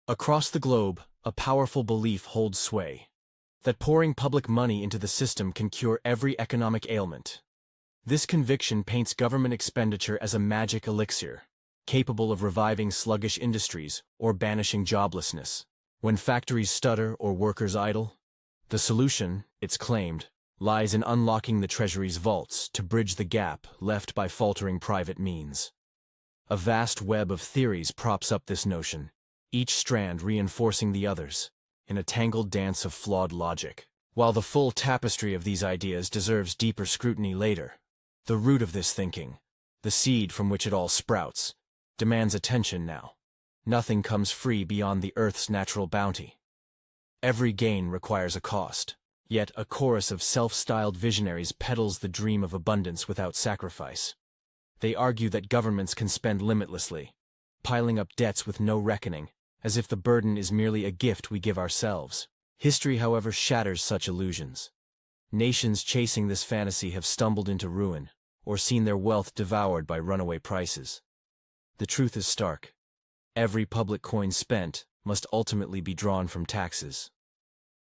Across the globe, a powerful belief holds sway. That pouring public money into the system can cure every economic ailment. This conviction paints government expenditure as a magic elixir, capable of reviving sluggish industries or banishing joblessness. When factories stutter or workers idle, the solution, it's claimed, lies in unlocking the Treasury's vaults to bridge the gap left by faltering private means. A vast web of theories props up this notion, each strand reinforcing the others, in a tangled dance of flawed logic. While the full tapestry of these ideas deserves deeper scrutiny later, the root of this thinking, the seed from which it all sprouts, demands attention now. Nothing comes free beyond the Earth's natural bounty. Every gain requires a cost, yet a chorus of self-styled visionaries peddles the dream of abundance without sacrifice. They argue that governments can spend limitlessly, piling up debts with no reckoning, as if the burden is merely a gift we give ourselves. History, however, shatters such illusions. Nations chasing this fantasy have stumbled into ruin, or seen their wealth devoured by runaway prices. The truth is stark. Every public coin spent must ultimately be drawn from taxes.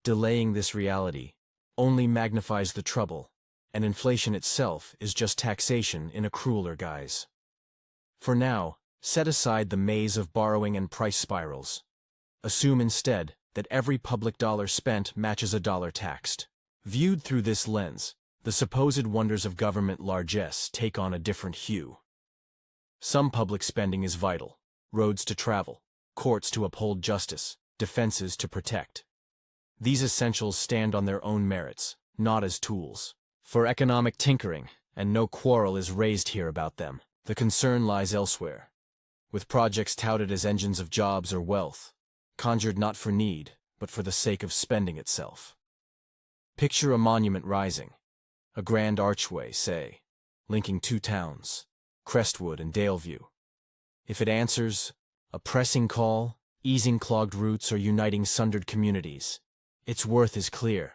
Delaying this reality only magnifies the trouble, and inflation itself is just taxation in a crueler guise. For now, set aside the maze of borrowing and price spirals. Assume instead that every public dollar spent matches a dollar taxed. Viewed through this lens, the supposed wonders of government largesse take on a different hue. Some public spending is vital: roads to travel, courts to uphold justice, defenses to protect. These essentials stand on their own merits, not as tools for economic tinkering, and no quarrel is raised here about them. The concern lies elsewhere, with projects touted as engines of jobs or wealth, conjured not for need, but for the sake of spending itself. Picture a monument rising, a grand archway, say, linking two towns, Crestwood and Daleview. If it answers a pressing call, easing clogged routes or uniting sundered communities, its worth is clear.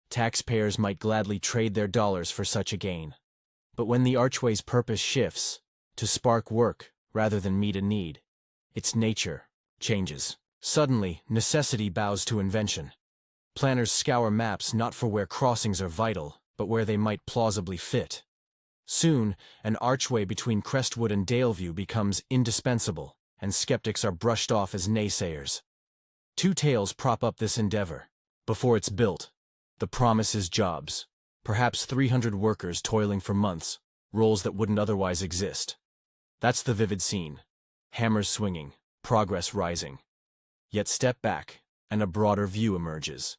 Taxpayers might gladly trade their dollars for such a gain. But when the archway's purpose shifts to spark work rather than meet a need, its nature changes. Suddenly, necessity bows to invention. Planners scour maps not for where crossings are vital, but where they might plausibly fit. Soon, an archway between Crestwood and Daleview becomes indispensable, and skeptics are brushed off as naysayers. Two tales prop up this endeavor. Before it's built, the promise is jobs. Perhaps 300 workers toiling for months, roles that wouldn't otherwise exist. That's the vivid scene. Hammers swinging, progress rising. Yet step back, and a broader view emerges.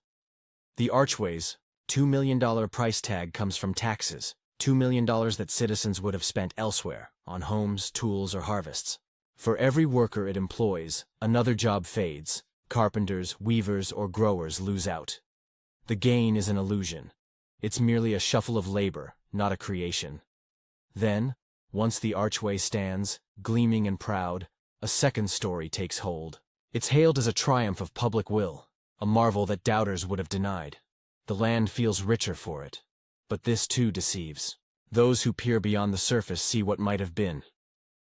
The archway's $2 million price tag comes from taxes, $2 million that citizens would have spent elsewhere, on homes, tools, or harvests. For every worker it employs, another job fades. Carpenters, weavers, or growers lose out. The gain is an illusion. It's merely a shuffle of labor, not a creation. Then, once the archway stands, gleaming and proud, a second story takes hold. It's hailed as a triumph of public will, a marvel that doubters would have denied. The land feels richer for it. But this too deceives. Those who peer beyond the surface see what might have been.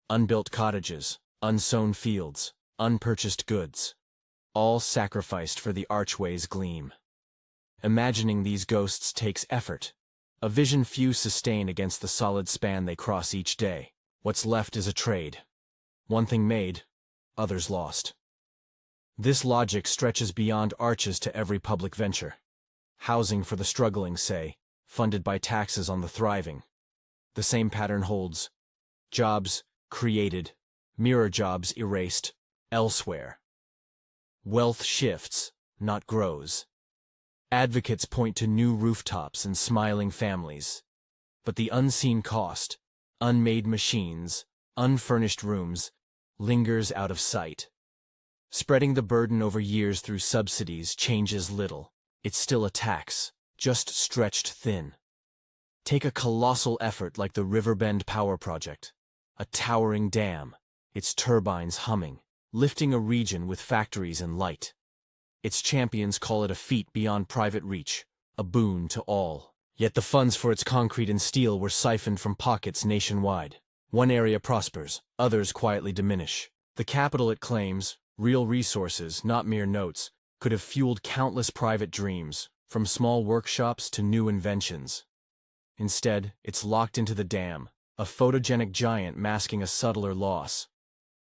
Unbuilt cottages, unsown fields, unpurchased goods, all sacrificed for the archway's gleam. Imagining these ghosts takes effort, a vision few sustain against the solid span they cross each day. What's left is a trade. One thing made, others lost. This logic stretches beyond arches to every public venture. Housing for the struggling, say, funded by taxes on the thriving. The same pattern holds. Jobs created, mirror jobs erased, elsewhere. Wealth shifts, not grows. Advocates point to new rooftops and smiling families. But the unseen cost, unmade machines, unfurnished rooms, lingers out of sight. Spreading the burden over years through subsidies changes little. It's still a tax, just stretched thin. Take a colossal effort like the Riverbend Power Project. A towering dam, its turbines humming, lifting a region with factories and light. Its champions call it a feat beyond private reach, a boon to all. Yet the funds for its concrete and steel were siphoned from pockets nationwide. One area prospers, others quietly diminish. The capital it claims, Real resources, not mere notes, could have fueled countless private dreams, from small workshops to new inventions. Instead, it's locked into the dam, a photogenic giant masking a subtler loss.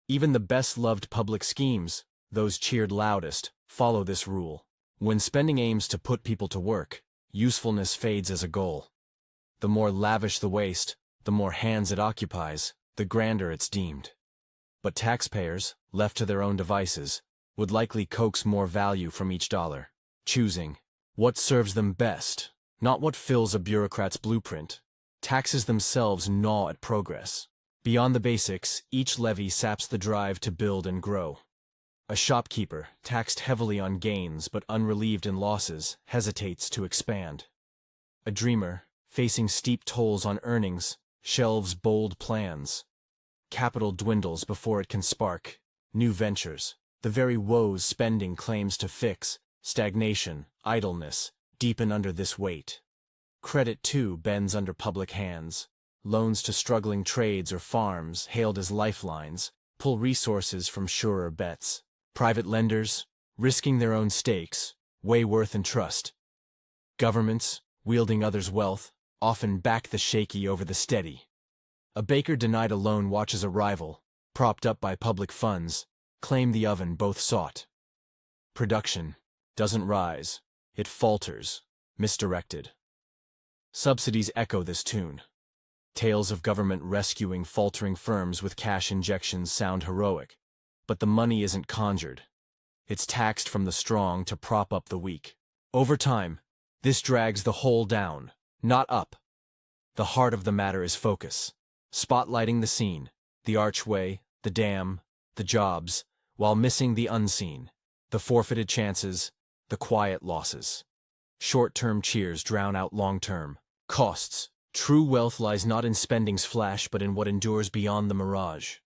Even the best-loved public schemes, those cheered loudest, follow this rule. When spending aims to put people to work, usefulness fades as a goal. The more lavish the waste, the more hands it occupies, the grander it's deemed. But taxpayers, left to their own devices, would likely coax more value from each dollar, choosing what serves them best, not what fills a bureaucrat's blueprint. Taxes themselves gnaw at progress. Beyond the basics, each levy saps the drive to build and grow. A shopkeeper, taxed heavily on gains but unrelieved in losses, hesitates to expand. A dreamer, facing steep tolls on earnings, shelves bold plans. Capital dwindles before it can spark new ventures. The very woes spending claims to fix, stagnation, idleness, deepen under this weight. Credit, too, bends under public hands. Loans to struggling trades or farms, hailed as lifelines, pull resources from surer bets. Private lenders, risking their own stakes, weigh worth and trust. Governments, wielding others' wealth, often back the shaky over the steady. A baker denied a loan watches a rival, propped up by public funds, claim the oven both sought. Production doesn't rise, it falters, misdirected. Subsidies echo this tune. Tales of government rescuing faltering firms with cash injections sound heroic, but the money isn't conjured. It's taxed from the strong to prop up the weak. Over time, this drags the whole down, not up. The heart of the matter is focus, spotlighting the scene, the archway, the dam, the jobs, while missing the unseen, the forfeited chances, the quiet losses. Short-term cheers drown out long-term costs. True wealth lies not in spending's flash but in what endures beyond the mirage.